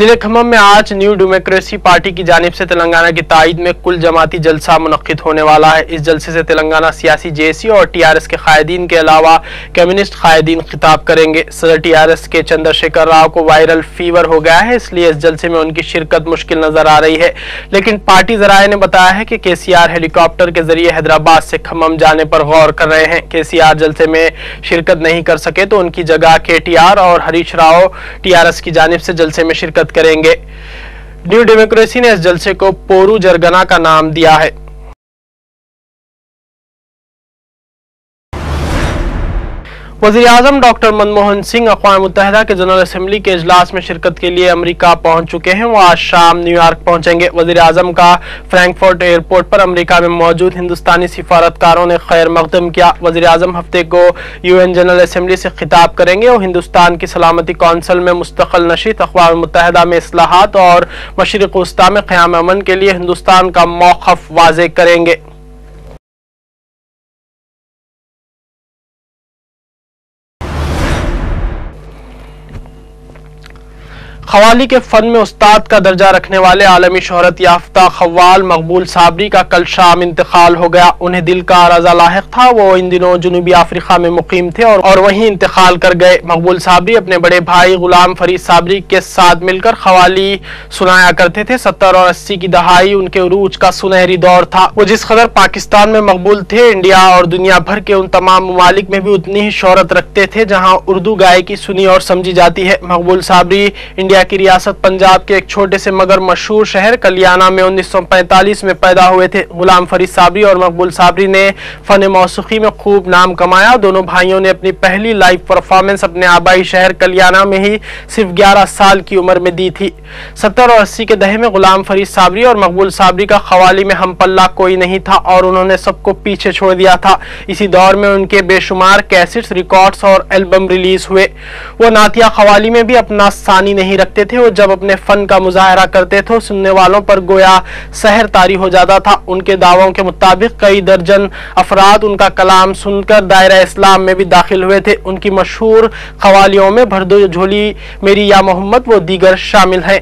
ضلع کھمم میں آج نیو ڈیموکریسی پارٹی کی جانب سے تلنگانہ کی تائید میں کل جماعتی جلسہ منعقد ہونے والا ہے۔ اس جلسے سے تلنگانہ سیاسی جے اور ٹی آر ایس کے قائدین کے علاوہ کمیونسٹ قائدین خطاب کریں گے۔ صدر ٹی آر ایس کے چندر شیکھر راؤ کو وائرل فیور ہو گیا ہے، اس لیے اس جلسے میں ان کی شرکت مشکل نظر آ رہی ہے، لیکن پارٹی ذرائع نے بتایا ہے کہ کے سی آر ہیلی کاپٹر کے ذریعے حیدرآباد سے کھمم جانے پر غور کر رہے ہیں۔ کے سی آر جلسے میں شرکت نہیں کر سکے تو ان کی جگہ کے ٹی آر اور Harish Rao T R S کی جانب سے جلسے میں شرکت کریں گے۔ نیو ڈیموکریسی نے اس جلسے کو پورو جرگنا کا نام دیا ہے۔ وزیر اعظم ڈاکٹر منموہن سنگھ اقوام متحدہ کے جنرل اسمبلی کے اجلاس میں شرکت کے لیے امریکہ پہنچ چکے ہیں۔ وہ آج شام نیو یارک پہنچیں گے۔ وزیر اعظم کا فرینکفرٹ ایئرپورٹ پر امریکہ میں موجود ہندوستانی سفارتکاروں نے خیر مقدم کیا۔ وزیر اعظم ہفتے کو یو این جنرل اسمبلی سے خطاب کریں گے اور ہندوستان کی سلامتی کونسل میں مستقل نشست، اقوام متحدہ میں اصلاحات اور مشرق وسطیٰ میں قیام امن کے لیے ہندوستان کا موقف واضح کریں گے۔ قوالی کے فن میں استاد کا درجہ رکھنے والے عالمی شہرت یافتہ قوال مقبول صابری کا کل شام انتقال ہو گیا۔ انہیں دل کا عارضہ لاحق تھا، وہ ان دنوں جنوبی افریقہ میں مقیم تھے اور وہیں انتقال کر گئے۔ مقبول صابری اپنے بڑے بھائی غلام فرید صابری کے ساتھ مل کر قوالی سنایا کرتے تھے۔ 70 اور 80 کی دہائی ان کے عروج کا سنہری دور تھا۔ وہ جس قدر پاکستان میں مقبول تھے، انڈیا اور دنیا بھر کے ان تمام ممالک میں بھی اتنی ہی شہرت رکھتے تھے جہاں اردو گائیکی سنی اور سمجھی جاتی ہے۔ مقبول صابری انڈیا کی ریاست پنجاب کے ایک چھوٹے سے مگر مشہور شہر کلیانہ میں 1945 میں پیدا ہوئے تھے۔ غلام فرید صابری اور مقبول صابری نے فن موسیقی میں خوب نام کمایا۔ دونوں بھائیوں نے اپنی پہلی لائیو پرفارمنس اپنے آبائی شہر کلیانہ میں ہی صرف 11 سال کی عمر میں دی تھی۔ 70 اور 80 کے دہے میں غلام فرید صابری اور مقبول صابری کا قوالی میں ہم پلہ کوئی نہیں تھا اور انہوں نے سب کو پیچھے چھوڑ دیا تھا۔ اسی دور میں ان کے بے شمار کیسٹس، ریکارڈز اور البم ریلیز ہوئے۔ وہ نعتیہ قوالی میں بھی اپنا ثانی نہیں رکھتے تھے۔ وہ جب اپنے فن کا مظاہرہ کرتے تھے سننے والوں پر گویا سحر طاری ہو جاتا تھا۔ ان کے دعووں کے مطابق کئی درجن افراد ان کا کلام سن کر دائرہ اسلام میں بھی داخل ہوئے تھے۔ ان کی مشہور قوالیوں میں بھر دو جھولی میری یا محمد و دیگر شامل ہیں۔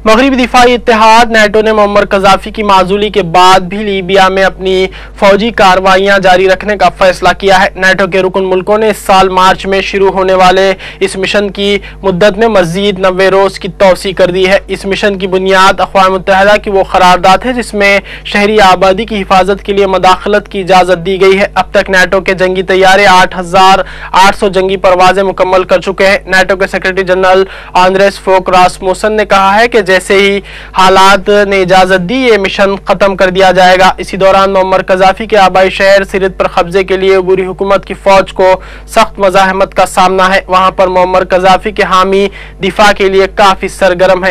مغربی دفاعی اتحاد نیٹو نے معمر قذافی کی معزولی کے بعد بھی لیبیا میں اپنی فوجی کارروائیاں جاری رکھنے کا فیصلہ کیا ہے۔ نیٹو کے رکن ملکوں نے اس سال مارچ میں شروع ہونے والے اس مشن کی مدت میں مزید 90 روز کی توسیع کر دی ہے۔ اس مشن کی بنیاد اقوام متحدہ کی وہ قرارداد ہے جس میں شہری آبادی کی حفاظت کے لیے مداخلت کی اجازت دی گئی ہے۔ اب تک نیٹو کے جنگی طیارے 8800 جنگی پروازیں مکمل کر چکے ہیں۔ نیٹو کے سیکرٹری جنرل آندریس فوک راسموسن نے کہا ہے کہ جیسے ہی حالات نے اجازت دی یہ مشن ختم کر دیا جائے گا۔ اسی دوران معمر قذافی کے آبائی شہر سرت پر قبضے کے لیے عبوری حکومت کی فوج کو سخت مزاحمت کا سامنا ہے۔ وہاں پر معمر قذافی کے حامی دفاع کے لیے کافی سرگرم ہے۔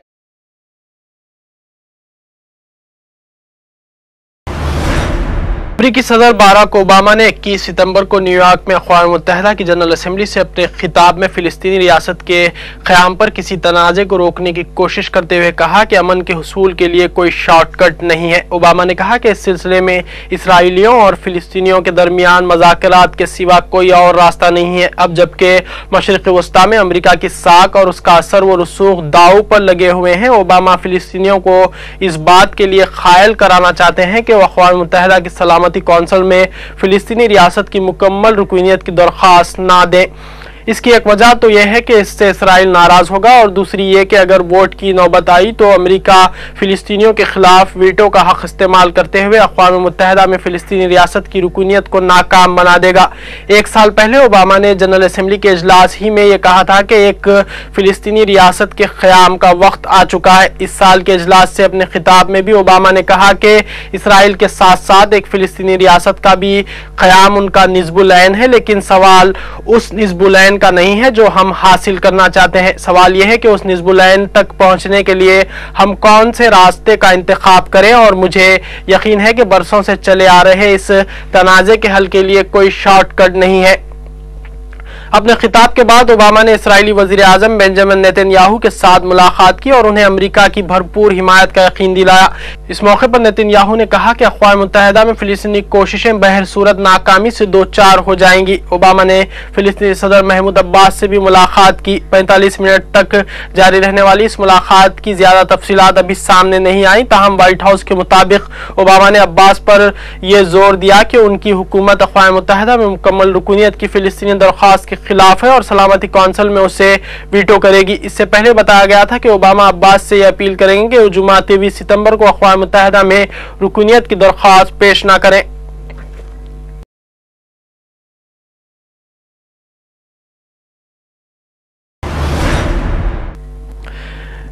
امریکی صدر باراک اوباما نے 21 ستمبر کو نیو یارک میں اقوام متحدہ کی جنرل اسمبلی سے اپنے خطاب میں فلسطینی ریاست کے قیام پر کسی تنازع کو روکنے کی کوشش کرتے ہوئے کہا کہ امن کے حصول کے لیے کوئی شارٹ کٹ نہیں ہے۔ اوباما نے کہا کہ اس سلسلے میں اسرائیلیوں اور فلسطینیوں کے درمیان مذاکرات کے سوا کوئی اور راستہ نہیں ہے۔ اب جبکہ مشرق وسطیٰ میں امریکہ کی ساکھ اور اس کا اثر و رسوخ داؤ پر لگے ہوئے ہیں، اوباما فلسطینیوں کو اس بات کے لیے قائل کرانا چاہتے ہیں کہ وہ اقوام متحدہ کی سلامتی کونسل میں فلسطینی ریاست کی مکمل رکنیت کی درخواست نہ دیں۔ اس کی ایک وجہ تو یہ ہے کہ اس سے اسرائیل ناراض ہوگا اور دوسری یہ کہ اگر ووٹ کی نوبت آئی تو امریکہ فلسطینیوں کے خلاف ویٹو کا حق استعمال کرتے ہوئے اقوام متحدہ میں فلسطینی ریاست کی رکنیت کو ناکام بنا دے گا۔ ایک سال پہلے اوباما نے جنرل اسمبلی کے اجلاس ہی میں یہ کہا تھا کہ ایک فلسطینی ریاست کے قیام کا وقت آ چکا ہے۔ اس سال کے اجلاس سے اپنے خطاب میں بھی اوباما نے کہا کہ اسرائیل کے ساتھ ساتھ ایک فلسطینی ریاست کا بھی قیام ان کا نصب العین ہے، لیکن سوال اس نصب العین العین کا نہیں ہے جو ہم حاصل کرنا چاہتے ہیں۔ سوال یہ ہے کہ اس نصب العین تک پہنچنے کے لیے ہم کون سے راستے کا انتخاب کریں، اور مجھے یقین ہے کہ برسوں سے چلے آ رہے اس تنازع کے حل کے لیے کوئی شارٹ کٹ نہیں ہے۔ اپنے خطاب کے بعد اوباما نے اسرائیلی وزیر اعظم بنجامن نیتن یاہو کے ساتھ ملاقات کی اور انہیں امریکہ کی بھرپور حمایت کا یقین دلایا۔ اس موقع پر نیتن یاہو نے کہا کہ اقوام متحدہ میں فلسطینی کوششیں بہر صورت ناکامی سے دوچار ہو جائیں گی۔ اوباما نے فلسطینی صدر محمود عباس سے بھی ملاقات کی۔ 45 منٹ تک جاری رہنے والی اس ملاقات کی زیادہ تفصیلات ابھی سامنے نہیں آئیں، تاہم وائٹ ہاؤس کے مطابق اوباما نے عباس پر یہ زور دیا کہ ان کی حکومت اقوام متحدہ میں مکمل رکنیت کی فلسطینی درخواست کے خلاف ہے اور سلامتی کونسل میں اسے ویٹو کرے گی۔ اس سے پہلے بتایا گیا تھا کہ اوباما عباس سے یہ اپیل کریں گے کہ وہ جمعہ 23 ستمبر کو اقوام متحدہ میں رکنیت کی درخواست پیش نہ کریں۔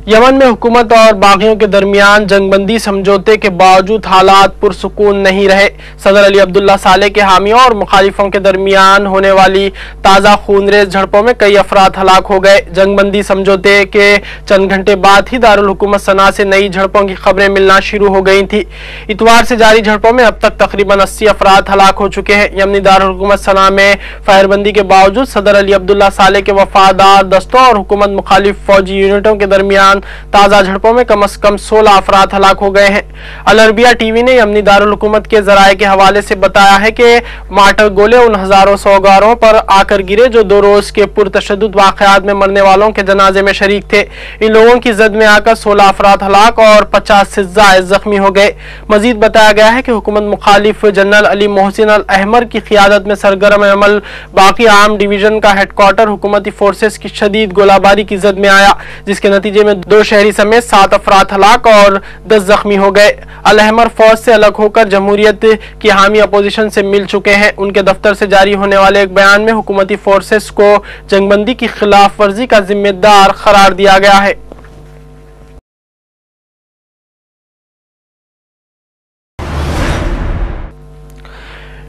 یمن میں حکومت اور باغیوں کے درمیان جنگ بندی سمجھوتے کے باوجود حالات پرسکون نہیں رہے۔ صدر علی عبداللہ صالح کے حامیوں اور مخالفوں کے درمیان ہونے والی تازہ خونریز جھڑپوں میں کئی افراد ہلاک ہو گئے۔ جنگ بندی سمجھوتے کے چند گھنٹے بعد ہی دارالحکومت صنعاء سے نئی جھڑپوں کی خبریں ملنا شروع ہو گئی تھیں۔ اتوار سے جاری جھڑپوں میں اب تک تقریباً 80 افراد ہلاک ہو چکے ہیں۔ یمنی دارالحکومت صنعاء میں فائر بندی کے باوجود صدر علی عبداللہ صالح کے وفادار دستوں اور حکومت مخالف فوجی یونٹوں کے درمیان تازہ جھڑپوں میں کم از کم 16 افراد ہلاک ہو گئے ہیں۔ العربیہ ٹی وی نے یمنی دارالحکومت کے ذرائع کے حوالے سے بتایا ہے کہ مارٹر گولے ان ہزاروں سوگواروں پر آ کر گرے جو 2 روز کے پرتشدد واقعات میں مرنے والوں کے جنازے میں شریک تھے۔ ان لوگوں کی زد میں آ کر 16 افراد ہلاک اور 50 سے زائد زخمی ہو گئے۔ مزید بتایا گیا ہے کہ حکومت مخالف جنرل علی محسن الاحمر کی قیادت میں سرگرم عمل باقی عام ڈویژن کا ہیڈ کوارٹر حکومتی فورسز کی شدید گولہ باری کی زد میں آیا، جس کے نتیجے میں 2 شہری سمیت 7 افراد ہلاک اور 10 زخمی ہو گئے۔ الاحمر فوج سے الگ ہو کر جمہوریت کی حامی اپوزیشن سے مل چکے ہیں۔ ان کے دفتر سے جاری ہونے والے ایک بیان میں حکومتی فورسز کو جنگ بندی کی خلاف ورزی کا ذمہ دار قرار دیا گیا ہے۔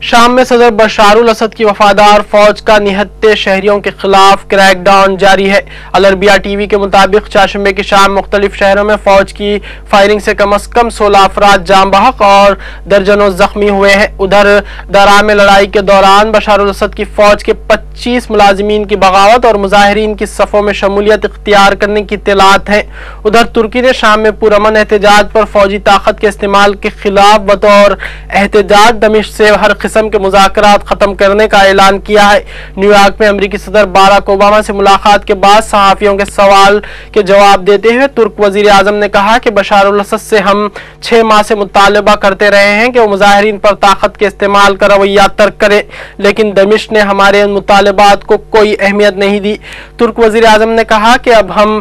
شام میں صدر بشار الاسد کی وفادار فوج کا نہتے شہریوں کے خلاف کریک ڈاؤن جاری ہے۔ العربیہ ٹی وی کے مطابق چاشمبے کی شام مختلف شہروں میں فوج کی فائرنگ سے کم از کم 16 افراد جاں بحق اور درجنوں زخمی ہوئے ہیں۔ ادھر درعا میں لڑائی کے دوران بشار الاسد کی فوج کے 25 ملازمین کی بغاوت اور مظاہرین کی صفوں میں شمولیت اختیار کرنے کی اطلاعات ہیں۔ ادھر ترکی نے شام میں پرامن احتجاج پر فوجی طاقت کے استعمال کے خلاف بطور احتجاج دمشق سے ہر قسم کے مذاکرات ختم کرنے کا اعلان کیا ہے۔ نیو یارک میں امریکی صدر باراک اوباما سے ملاقات کے بعد صحافیوں کے سوال کے جواب دیتے ہوئے ترک وزیر اعظم نے کہا کہ بشار الاسد سے ہم 6 ماہ سے مطالبہ کرتے رہے ہیں کہ وہ مظاہرین پر طاقت کے استعمال کا رویہ ترک کرے، لیکن دمشق نے ہمارے ان مطالبات کو کوئی اہمیت نہیں دی۔ ترک وزیر اعظم نے کہا کہ اب ہم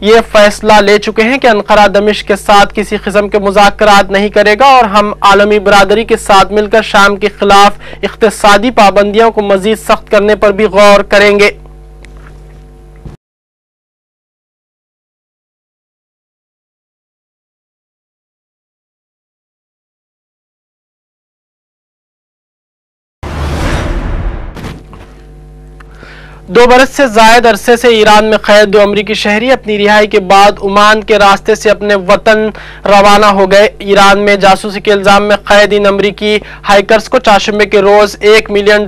یہ فیصلہ لے چکے ہیں کہ انقرہ دمشق کے ساتھ کسی قسم کے مذاکرات نہیں کرے گا اور ہم عالمی برادری کے ساتھ مل کر شام کے خلاف اقتصادی پابندیوں کو مزید سخت کرنے پر بھی غور کریں گے۔ دو برس سے زائد عرصے سے ایران میں قید 2 امریکی شہری اپنی رہائی کے بعد عمان کے راستے سے اپنے وطن روانہ ہو گئے۔ ایران میں جاسوسی کے الزام میں قید ان امریکی ہائیکرز کو چاشمبے کے روز $1 ملین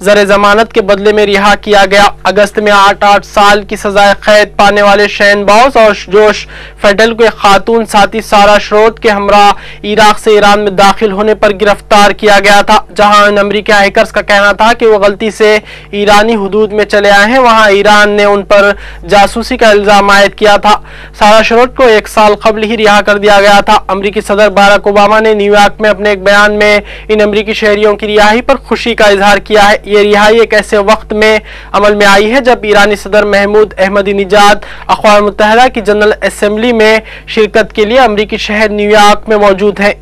زر ضمانت کے بدلے میں رہا کیا گیا۔ اگست میں 8 سال کی سزائے قید پانے والے شین باؤز اور جوش فیڈل کو ایک خاتون ساتھی سارا شروت کے ہمراہ عراق سے ایران میں داخل ہونے پر گرفتار کیا گیا تھا، جہاں ان امریکی ہائیکرز کا کہنا تھا کہ وہ غلطی سے ایرانی حدود میں چلے آئے ہیں۔ وہاں ایران نے ان پر جاسوسی کا الزام عائد کیا تھا۔ سارا شروت کو 1 سال قبل ہی رہا کر دیا گیا تھا۔ امریکی صدر باراک اوباما نے نیو یارک میں اپنے ایک بیان میں ان امریکی شہریوں کی رہائی پر خوشی کا اظہار کیا ہے۔ یہ رہائی ایک ایسے وقت میں عمل میں آئی ہے جب ایرانی صدر محمود احمدی نژاد اقوام متحدہ کی جنرل اسمبلی میں شرکت کے لیے امریکی شہر نیو یارک میں موجود ہیں۔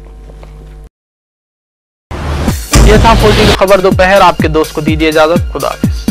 یہ تھا 14 خبر دوپہر، آپ کے دوست کو دیجیے اجازت، خدا حافظ۔